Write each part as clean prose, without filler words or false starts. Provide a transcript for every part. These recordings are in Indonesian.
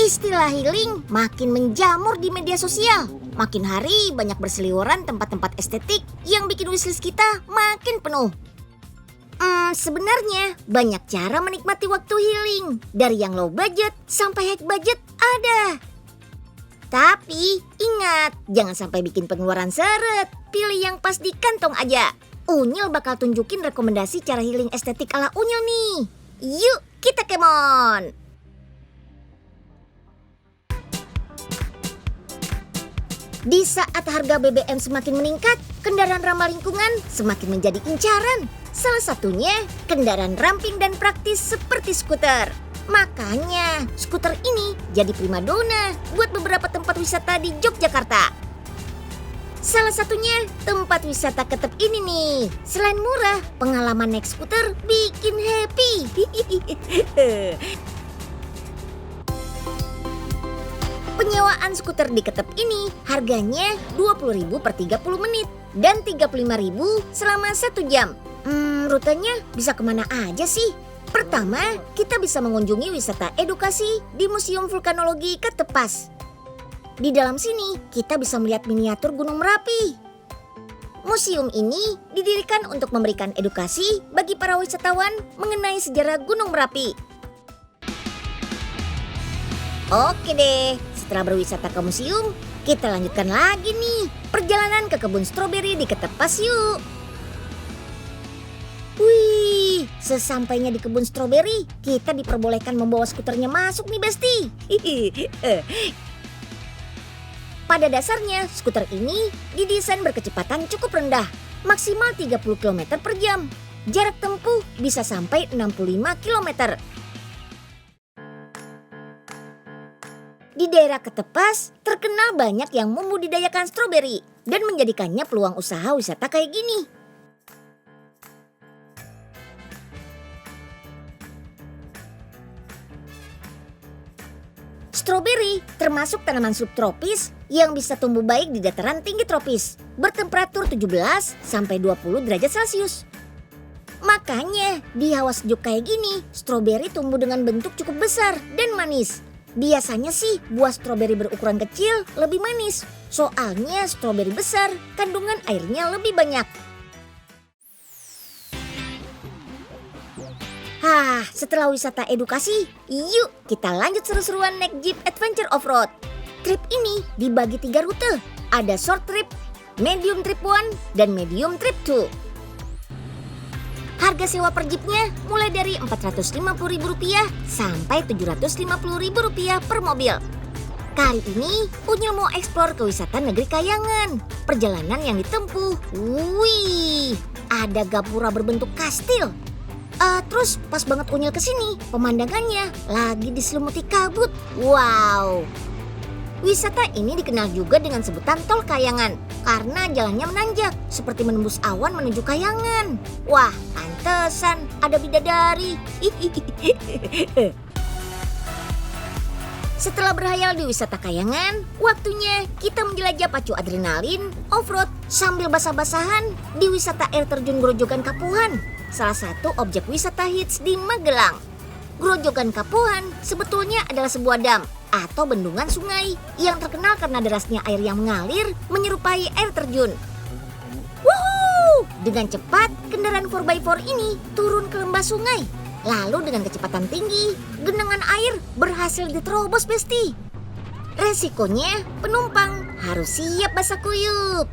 Istilah healing makin menjamur di media sosial. Makin hari banyak berseliweran tempat-tempat estetik yang bikin wishlist kita makin penuh. Sebenarnya banyak cara menikmati waktu healing. Dari yang low budget sampai high budget ada. Tapi ingat, jangan sampai bikin pengeluaran seret. Pilih yang pas di kantong aja. Unyil bakal tunjukin rekomendasi cara healing estetik ala Unyil nih. Yuk kita kemon! Di saat harga BBM semakin meningkat, kendaraan ramah lingkungan semakin menjadi incaran. Salah satunya kendaraan ramping dan praktis seperti skuter. Makanya skuter ini jadi primadona buat beberapa tempat wisata di Yogyakarta. Salah satunya tempat wisata Ketep ini nih. Selain murah, pengalaman naik skuter bikin happy. Penyewaan skuter di Ketep ini harganya Rp20.000 per 30 menit dan Rp35.000 selama 1 jam. Rutenya bisa kemana aja sih? Pertama, kita bisa mengunjungi wisata edukasi di Museum Vulkanologi Ketepas. Di dalam sini, kita bisa melihat miniatur Gunung Merapi. Museum ini didirikan untuk memberikan edukasi bagi para wisatawan mengenai sejarah Gunung Merapi. Oke deh, setelah berwisata ke museum, kita lanjutkan lagi nih perjalanan ke kebun stroberi di Ketepas yuk. Wih, sesampainya di kebun stroberi, kita diperbolehkan membawa skuternya masuk nih Besti. Pada dasarnya, skuter ini didesain berkecepatan cukup rendah, maksimal 30 km per jam. Jarak tempuh bisa sampai 65 km. Di daerah Ketepas, terkenal banyak yang membudidayakan stroberi dan menjadikannya peluang usaha wisata kayak gini. Stroberi termasuk tanaman subtropis yang bisa tumbuh baik di dataran tinggi tropis, bertemperatur 17-20 derajat Celcius. Makanya di hawa sejuk kayak gini, stroberi tumbuh dengan bentuk cukup besar dan manis. Biasanya sih buah stroberi berukuran kecil lebih manis, soalnya stroberi besar kandungan airnya lebih banyak. Setelah wisata edukasi, yuk kita lanjut seru-seruan naik Jeep Adventure Off-Road. Trip ini dibagi 3 rute, ada short trip, medium trip 1, dan medium trip 2. Harga sewa per jeepnya mulai dari Rp450.000 sampai Rp750.000 per mobil. Kali ini Unyil mau eksplor ke wisata negeri Kayangan. Perjalanan yang ditempuh, wih, ada gapura berbentuk kastil. Terus pas banget Unyil kesini, pemandangannya lagi diselimuti kabut. Wow. Wisata ini dikenal juga dengan sebutan Tol Kayangan karena jalannya menanjak seperti menembus awan menuju Kayangan. Wah, pantesan ada bidadari. Setelah berhayal di wisata Kayangan, waktunya kita menjelajah pacu adrenalin off-road sambil basah-basahan di wisata air terjun Grojogan Kapuhan, salah satu objek wisata hits di Magelang. Grojogan Kapuhan sebetulnya adalah sebuah dam atau bendungan sungai yang terkenal karena derasnya air yang mengalir menyerupai air terjun. Wuhuu! Dengan cepat, kendaraan 4x4 ini turun ke lembah sungai. Lalu dengan kecepatan tinggi, genangan air berhasil diterobos Besti. Resikonya, penumpang harus siap basah kuyup.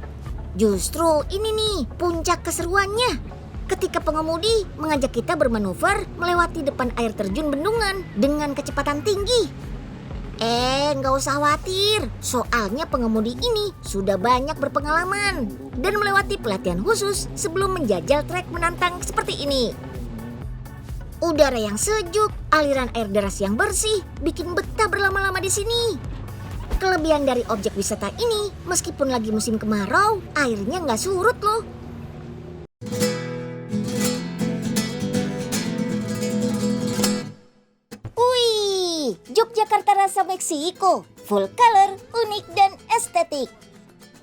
Justru ini nih puncak keseruannya. Ketika pengemudi mengajak kita bermanuver melewati depan air terjun bendungan dengan kecepatan tinggi. Nggak usah khawatir, soalnya pengemudi ini sudah banyak berpengalaman dan melewati pelatihan khusus sebelum menjajal trek menantang seperti ini. Udara yang sejuk, aliran air deras yang bersih, bikin betah berlama-lama di sini. Kelebihan dari objek wisata ini, meskipun lagi musim kemarau, airnya nggak surut loh. Yogyakarta rasa Meksiko, full color, unik dan estetik.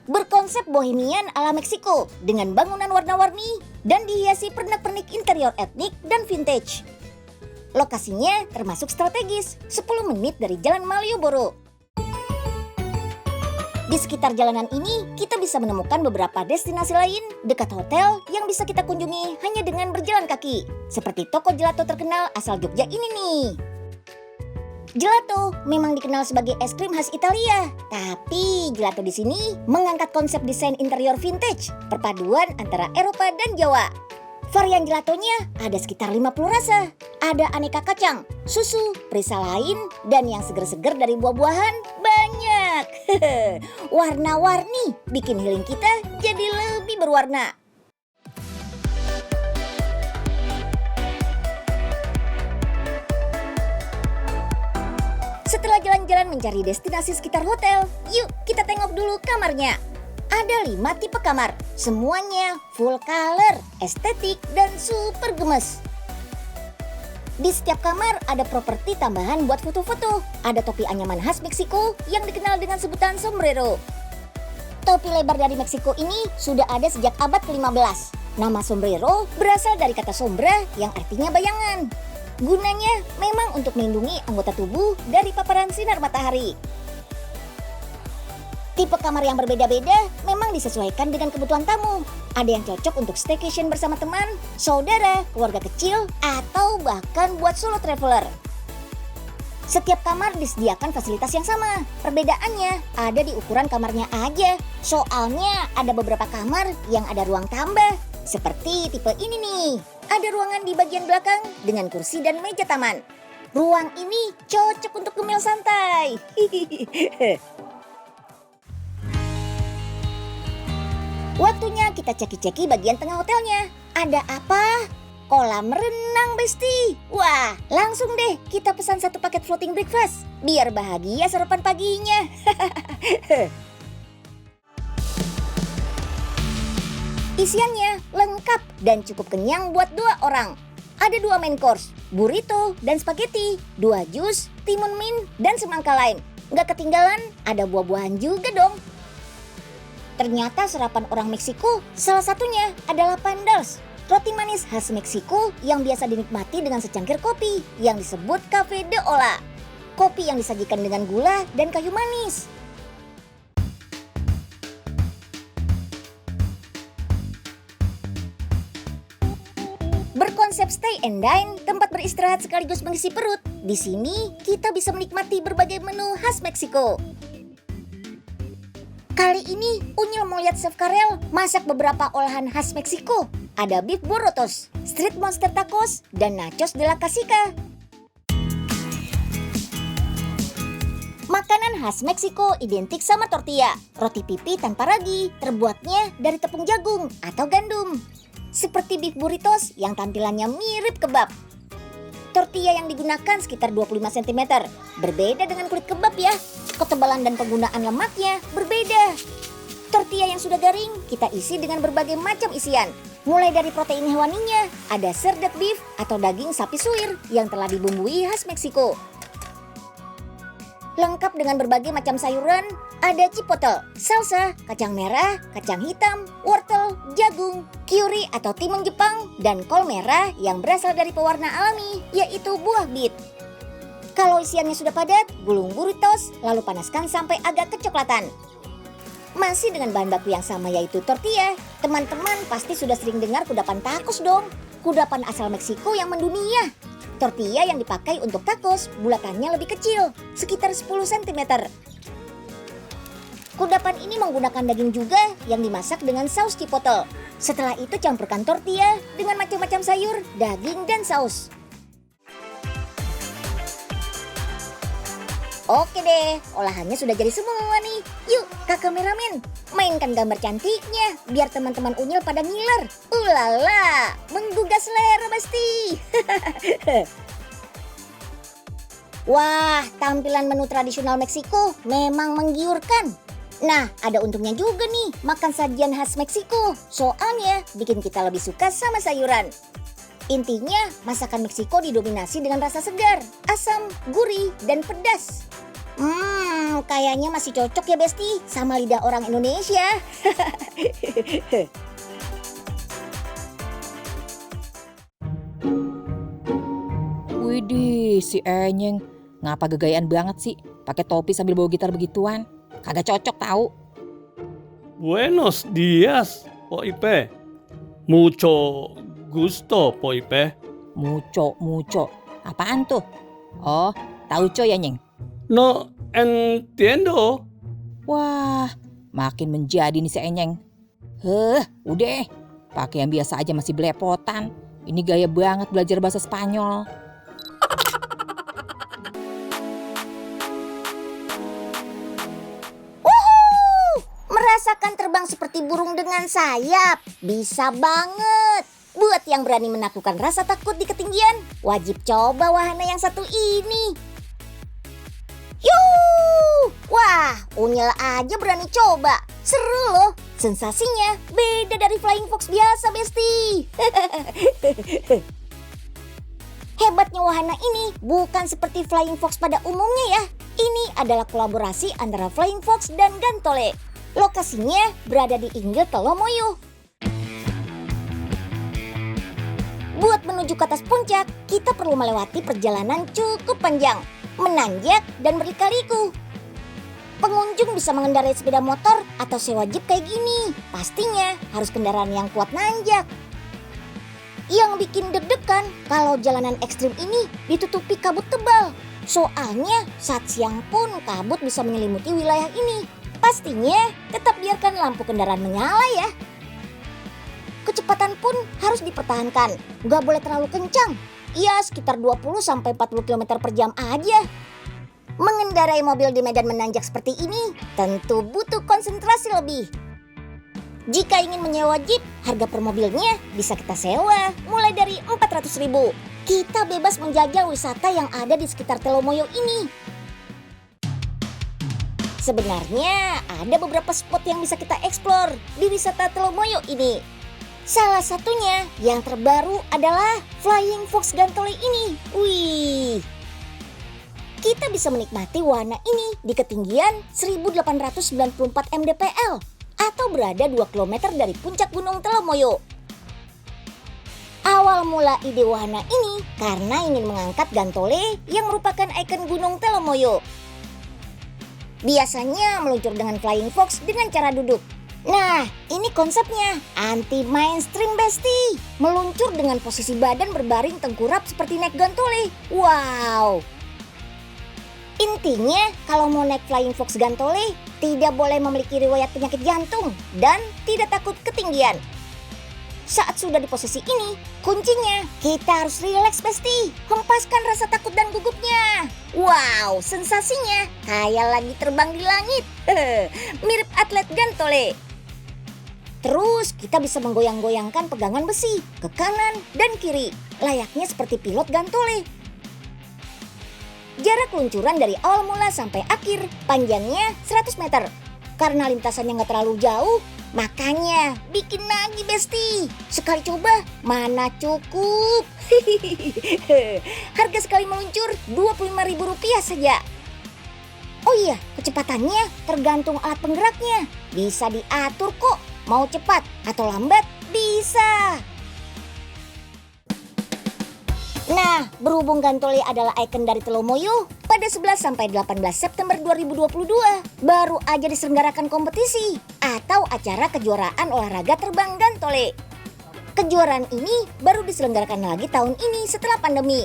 Berkonsep bohemian ala Meksiko dengan bangunan warna-warni dan dihiasi pernak-pernik interior etnik dan vintage. Lokasinya termasuk strategis, 10 menit dari Jalan Malioboro. Di sekitar jalanan ini, kita bisa menemukan beberapa destinasi lain dekat hotel yang bisa kita kunjungi hanya dengan berjalan kaki. Seperti toko gelato terkenal asal Jogja ini nih. Gelato memang dikenal sebagai es krim khas Italia, tapi gelato di sini mengangkat konsep desain interior vintage, perpaduan antara Eropa dan Jawa. Varian gelatonya ada sekitar 50 rasa. Ada aneka kacang, susu, perisa lain, dan yang seger-seger dari buah-buahan banyak. Warna-warni bikin healing kita jadi lebih berwarna. Setelah jalan-jalan mencari destinasi sekitar hotel, yuk kita tengok dulu kamarnya. Ada 5 tipe kamar, semuanya full color, estetik, dan super gemes. Di setiap kamar ada properti tambahan buat foto-foto. Ada topi anyaman khas Meksiko yang dikenal dengan sebutan sombrero. Topi lebar dari Meksiko ini sudah ada sejak abad ke-15. Nama sombrero berasal dari kata sombra yang artinya bayangan. Gunanya memang untuk melindungi anggota tubuh dari paparan sinar matahari. Tipe kamar yang berbeda-beda memang disesuaikan dengan kebutuhan tamu. Ada yang cocok untuk staycation bersama teman, saudara, keluarga kecil, atau bahkan buat solo traveler. Setiap kamar disediakan fasilitas yang sama. Perbedaannya ada di ukuran kamarnya aja. Soalnya ada beberapa kamar yang ada ruang tambah. Seperti tipe ini nih. Ada ruangan di bagian belakang dengan kursi dan meja taman. Ruang ini cocok untuk ngemil santai. Waktunya kita ceki-ceki bagian tengah hotelnya. Ada apa? Kolam renang, Besti. Wah, langsung deh kita pesan 1 paket floating breakfast. Biar bahagia sarapan paginya. Isiannya lengkap dan cukup kenyang buat 2 orang. Ada 2 main course, burrito dan spaghetti, 2 jus, timun mint, dan semangka lain. Nggak ketinggalan, ada buah-buahan juga dong. Ternyata sarapan orang Meksiko salah satunya adalah pandals, roti manis khas Meksiko yang biasa dinikmati dengan secangkir kopi yang disebut Café de Olla. Kopi yang disajikan dengan gula dan kayu manis. Berkonsep stay and dine, tempat beristirahat sekaligus mengisi perut. Di sini kita bisa menikmati berbagai menu khas Meksiko. Kali ini Unyil mau lihat Chef Karel masak beberapa olahan khas Meksiko. Ada beef burritos, street monster tacos, dan nachos de la Casica. Makanan khas Meksiko identik sama tortilla, roti pipi tanpa ragi, terbuatnya dari tepung jagung atau gandum. Seperti beef burritos yang tampilannya mirip kebab. Tortilla yang digunakan sekitar 25 cm, berbeda dengan kulit kebab ya. Ketebalan dan penggunaan lemaknya berbeda. Tortilla yang sudah garing kita isi dengan berbagai macam isian. Mulai dari protein hewaninya, ada shredded beef atau daging sapi suwir yang telah dibumbui khas Meksiko. Lengkap dengan berbagai macam sayuran, ada chipotle, salsa, kacang merah, kacang hitam, wortel, jagung, kyuri atau timun Jepang, dan kol merah yang berasal dari pewarna alami, yaitu buah beet. Kalau isiannya sudah padat, gulung burritos, lalu panaskan sampai agak kecoklatan. Masih dengan bahan baku yang sama yaitu tortilla, teman-teman pasti sudah sering dengar kudapan tacos dong. Kudapan asal Meksiko yang mendunia. Tortilla yang dipakai untuk tacos bulatannya lebih kecil, sekitar 10 cm. Kudapan ini menggunakan daging juga yang dimasak dengan saus chipotle. Setelah itu campurkan tortilla dengan macam-macam sayur, daging, dan saus. Oke deh, olahannya sudah jadi semua nih. Yuk, kak kameramen, mainkan gambar cantiknya biar teman-teman Unyil pada ngiler. Ulala, menggugah selera pasti. Wah, tampilan menu tradisional Meksiko memang menggiurkan. Nah, ada untungnya juga nih makan sajian khas Meksiko. Soalnya bikin kita lebih suka sama sayuran. Intinya, masakan Meksiko didominasi dengan rasa segar, asam, gurih, dan pedas. Kayaknya masih cocok ya Besti sama lidah orang Indonesia. Widih, si Enyeng. Ngapa gegayaan banget sih? Pakai topi sambil bawa gitar begituan. Kagak cocok tahu. Buenos días, Po Ipe. Mucho gusto, Po Ipe. Muco. Apaan tuh? Oh, tauco ya, Nyeng? No entiendo. Wah, makin menjadi nih si Enyeng. Udah. Pakai yang biasa aja masih belepotan. Ini gaya banget belajar bahasa Spanyol. Merasakan terbang seperti burung dengan sayap? Bisa banget. Buat yang berani menaklukkan rasa takut di ketinggian, wajib coba wahana yang satu ini. Yuh! Wah, Unyil aja berani coba. Seru loh. Sensasinya beda dari Flying Fox biasa, Besti. Hebatnya wahana ini bukan seperti Flying Fox pada umumnya ya. Ini adalah kolaborasi antara Flying Fox dan Gantole. Lokasinya berada di Inggil Telomoyo. Buat menuju ke atas puncak, kita perlu melewati perjalanan cukup panjang, menanjak dan berliku-liku. Pengunjung bisa mengendarai sepeda motor atau sewa jeep kayak gini. Pastinya harus kendaraan yang kuat nanjak. Yang bikin deg-degan kalau jalanan ekstrim ini ditutupi kabut tebal. Soalnya saat siang pun kabut bisa menyelimuti wilayah ini. Pastinya tetap biarkan lampu kendaraan menyala ya. Kecepatan pun harus dipertahankan, nggak boleh terlalu kencang. Ya sekitar 20-40 km per jam aja. Mengendarai mobil di medan menanjak seperti ini tentu butuh konsentrasi lebih. Jika ingin menyewa jeep, harga per mobilnya bisa kita sewa mulai dari 400.000. Kita bebas menjajal wisata yang ada di sekitar Telomoyo ini. Sebenarnya ada beberapa spot yang bisa kita eksplor di wisata Telomoyo ini. Salah satunya yang terbaru adalah Flying Fox Gantole ini. Wih, kita bisa menikmati wahana ini di ketinggian 1894 mdpl atau berada 2 km dari puncak Gunung Telomoyo. Awal mula ide wahana ini karena ingin mengangkat Gantole yang merupakan ikon Gunung Telomoyo. Biasanya meluncur dengan Flying Fox dengan cara duduk. Nah, ini konsepnya anti-mainstream, Besti. Meluncur dengan posisi badan berbaring tengkurap seperti naik Gantole. Wow. Intinya, kalau mau naik Flying Fox Gantole, tidak boleh memiliki riwayat penyakit jantung dan tidak takut ketinggian. Saat sudah di posisi ini, kuncinya kita harus rileks, Besti. Hempaskan rasa takut dan gugupnya. Wow, sensasinya kayak lagi terbang di langit. Mirip atlet Gantole. Terus kita bisa menggoyang-goyangkan pegangan besi ke kanan dan kiri, layaknya seperti pilot Gantole. Jarak luncuran dari awal mula sampai akhir panjangnya 100 meter. Karena lintasannya nggak terlalu jauh, makanya bikin lagi, Besti. Sekali coba, mana cukup. Harga sekali meluncur Rp25.000 saja. Oh iya, kecepatannya tergantung alat penggeraknya. Bisa diatur kok, mau cepat atau lambat bisa. Nah, berhubung Gantole adalah ikon dari Telomoyo, pada 11-18 September 2022 baru aja diselenggarakan kompetisi atau acara kejuaraan olahraga terbang Gantole. Kejuaraan ini baru diselenggarakan lagi tahun ini setelah pandemi.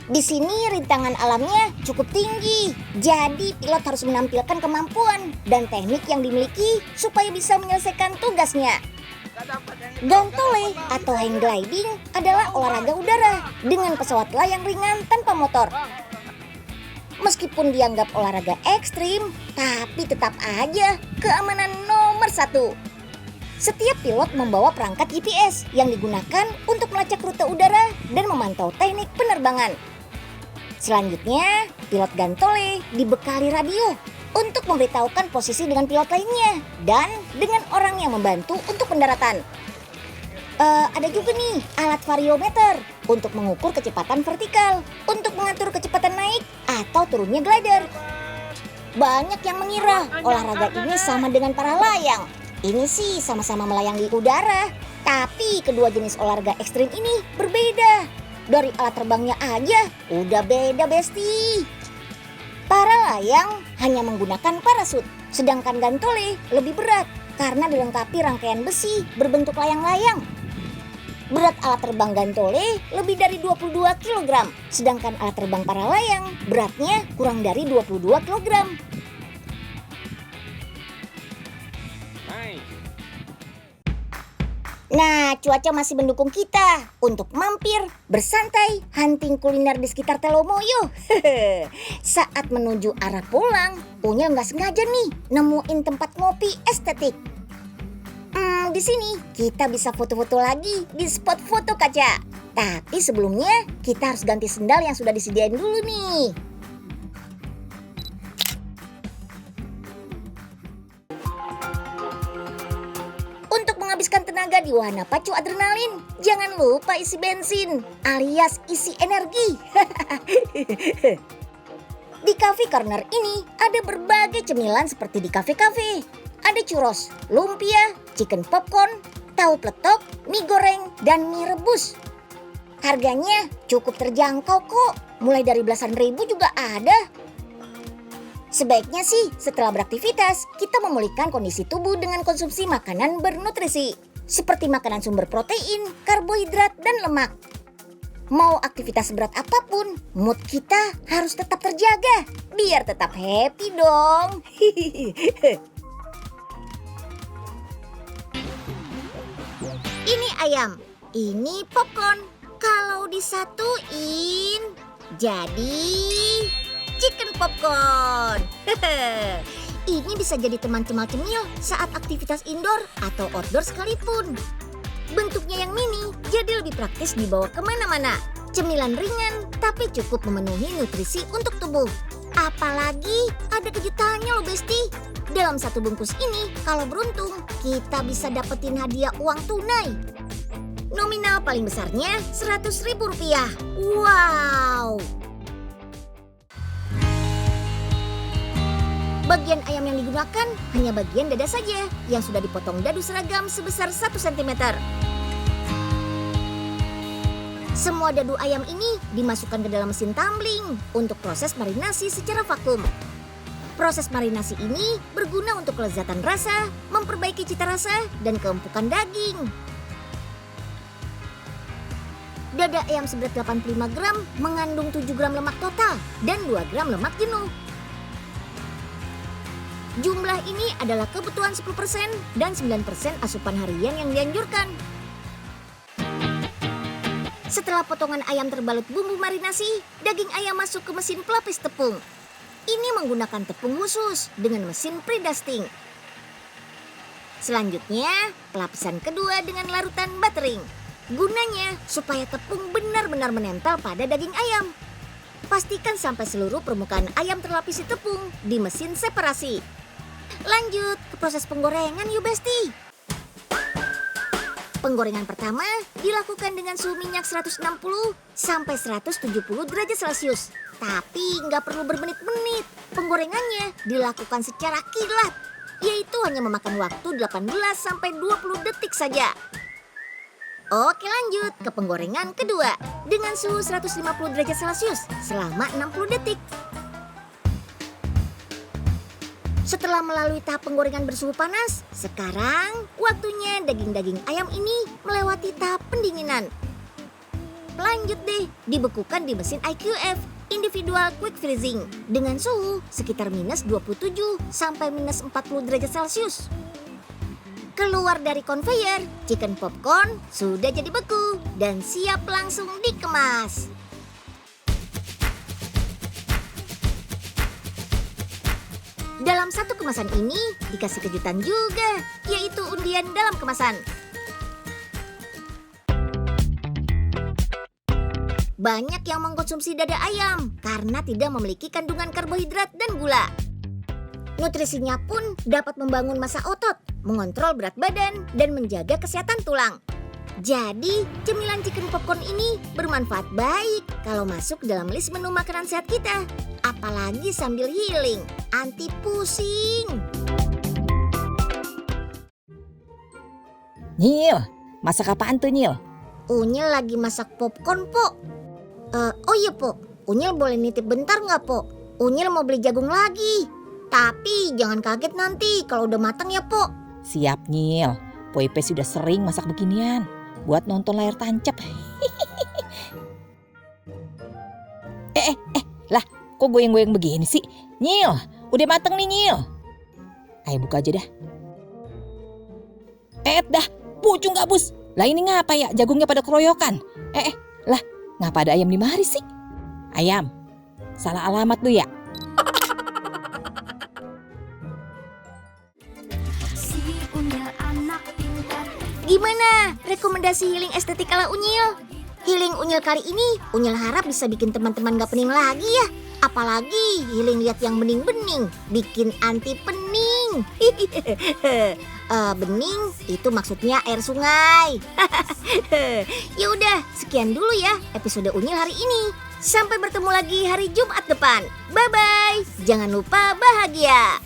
Di sini rintangan alamnya cukup tinggi, jadi pilot harus menampilkan kemampuan dan teknik yang dimiliki supaya bisa menyelesaikan tugasnya. Gantole atau hang gliding adalah olahraga udara dengan pesawat layang ringan tanpa motor. Meskipun dianggap olahraga ekstrim, tapi tetap aja keamanan nomor 1. Setiap pilot membawa perangkat GPS yang digunakan untuk melacak rute udara dan memantau teknik penerbangan. Selanjutnya, pilot Gantole dibekali radio untuk memberitahukan posisi dengan pilot lainnya dan dengan orang yang membantu untuk pendaratan. Ada juga nih alat variometer untuk mengukur kecepatan vertikal, untuk mengatur kecepatan naik atau turunnya glider. Banyak yang mengira olahraga ini sama dengan para layang. Ini sih sama-sama melayang di udara, tapi kedua jenis olahraga ekstrim ini berbeda. Dari alat terbangnya aja udah beda, Besti. Para layang hanya menggunakan parasut, sedangkan gantole lebih berat karena dilengkapi rangkaian besi berbentuk layang-layang. Berat alat terbang gantole lebih dari 22 kg, sedangkan alat terbang para layang beratnya kurang dari 22 kg. Nah, cuaca masih mendukung kita untuk mampir, bersantai, hunting kuliner di sekitar Telomoyo. Saat menuju arah pulang, Unyil nggak sengaja nih nemuin tempat ngopi estetik. Di sini kita bisa foto-foto lagi di spot foto kaca. Tapi sebelumnya kita harus ganti sendal yang sudah disediain dulu nih. Untuk menghabiskan tenaga di wahana pacu adrenalin, jangan lupa isi bensin alias isi energi. Di Cafe Corner ini ada berbagai cemilan seperti di kafe-kafe. Ada churros, lumpia, chicken popcorn, tahu pletok, mie goreng, dan mie rebus. Harganya cukup terjangkau kok, mulai dari belasan ribu juga ada. Sebaiknya sih setelah beraktivitas, kita memulihkan kondisi tubuh dengan konsumsi makanan bernutrisi. Seperti makanan sumber protein, karbohidrat, dan lemak. Mau aktivitas berat apapun, mood kita harus tetap terjaga. Biar tetap happy dong. Ini ayam, ini popcorn. Kalau disatuin, jadi chicken popcorn. Ini bisa jadi teman cemil saat aktivitas indoor atau outdoor sekalipun. Bentuknya yang mini, jadi lebih praktis dibawa kemana-mana. Cemilan ringan, tapi cukup memenuhi nutrisi untuk tubuh. Apalagi ada kejutannya loh Besti. Dalam satu bungkus ini, kalau beruntung, kita bisa dapetin hadiah uang tunai. Nominal paling besarnya Rp100.000. Wow! Bagian ayam yang digunakan hanya bagian dada saja yang sudah dipotong dadu seragam sebesar 1 cm. Semua dadu ayam ini dimasukkan ke dalam mesin tumbling untuk proses marinasi secara vakum. Proses marinasi ini berguna untuk kelezatan rasa, memperbaiki cita rasa, dan keempukan daging. Dada ayam seberat 85 gram mengandung 7 gram lemak total dan 2 gram lemak jenuh. Jumlah ini adalah kebutuhan 10% dan 9% asupan harian yang dianjurkan. Setelah potongan ayam terbalut bumbu marinasi, daging ayam masuk ke mesin pelapis tepung. Ini menggunakan tepung khusus dengan mesin pre-dusting. Selanjutnya, pelapisan kedua dengan larutan buttering. Gunanya supaya tepung benar-benar menempel pada daging ayam. Pastikan sampai seluruh permukaan ayam terlapisi tepung di mesin separasi. Lanjut ke proses penggorengan yuk Besti. Penggorengan pertama dilakukan dengan suhu minyak 160 sampai 170 derajat Celcius. Tapi nggak perlu bermenit-menit. Penggorengannya dilakukan secara kilat, yaitu hanya memakan waktu 18 sampai 20 detik saja. Oke, lanjut ke penggorengan kedua dengan suhu 150 derajat Celcius selama 60 detik. Setelah melalui tahap penggorengan bersuhu panas, sekarang waktunya daging-daging ayam ini melewati tahap pendinginan. Lanjut deh, dibekukan di mesin IQF, Individual Quick Freezing, dengan suhu sekitar minus 27 sampai minus 40 derajat Celcius. Keluar dari conveyor, chicken popcorn sudah jadi beku dan siap langsung dikemas. Dalam satu kemasan ini dikasih kejutan juga, yaitu undian dalam kemasan. Banyak yang mengkonsumsi dada ayam karena tidak memiliki kandungan karbohidrat dan gula. Nutrisinya pun dapat membangun massa otot, mengontrol berat badan, dan menjaga kesehatan tulang. Jadi, cemilan chicken popcorn ini bermanfaat baik kalau masuk dalam list menu makanan sehat kita. Apalagi sambil healing, anti pusing. Nyil, masak apaan tuh Nyil? Unyil lagi masak popcorn, Po. Oh iya, Po. Unyil boleh nitip bentar nggak, Po? Unyil mau beli jagung lagi. Tapi jangan kaget nanti kalau udah matang ya, Po. Siap, Nyil. Po Ipe sudah sering masak beginian buat nonton layar tancap. Lah, kok goyang-goyang begini sih? Nyil, udah mateng nih, Nyil. Ayo buka aja dah. Dah, pucung gabus. Lah ini ngapa ya jagungnya pada keroyokan? Lah, ngapa ada ayam 5 hari sih? Ayam, salah alamat lu ya? Gimana rekomendasi healing estetik ala Unyil? Healing Unyil kali ini, Unyil harap bisa bikin teman-teman gak pening lagi ya. Apalagi healing lihat yang bening-bening, bikin anti pening. Bening itu maksudnya air sungai. Ya udah, sekian dulu ya episode Unyil hari ini. Sampai bertemu lagi hari Jumat depan. Bye-bye. Jangan lupa bahagia.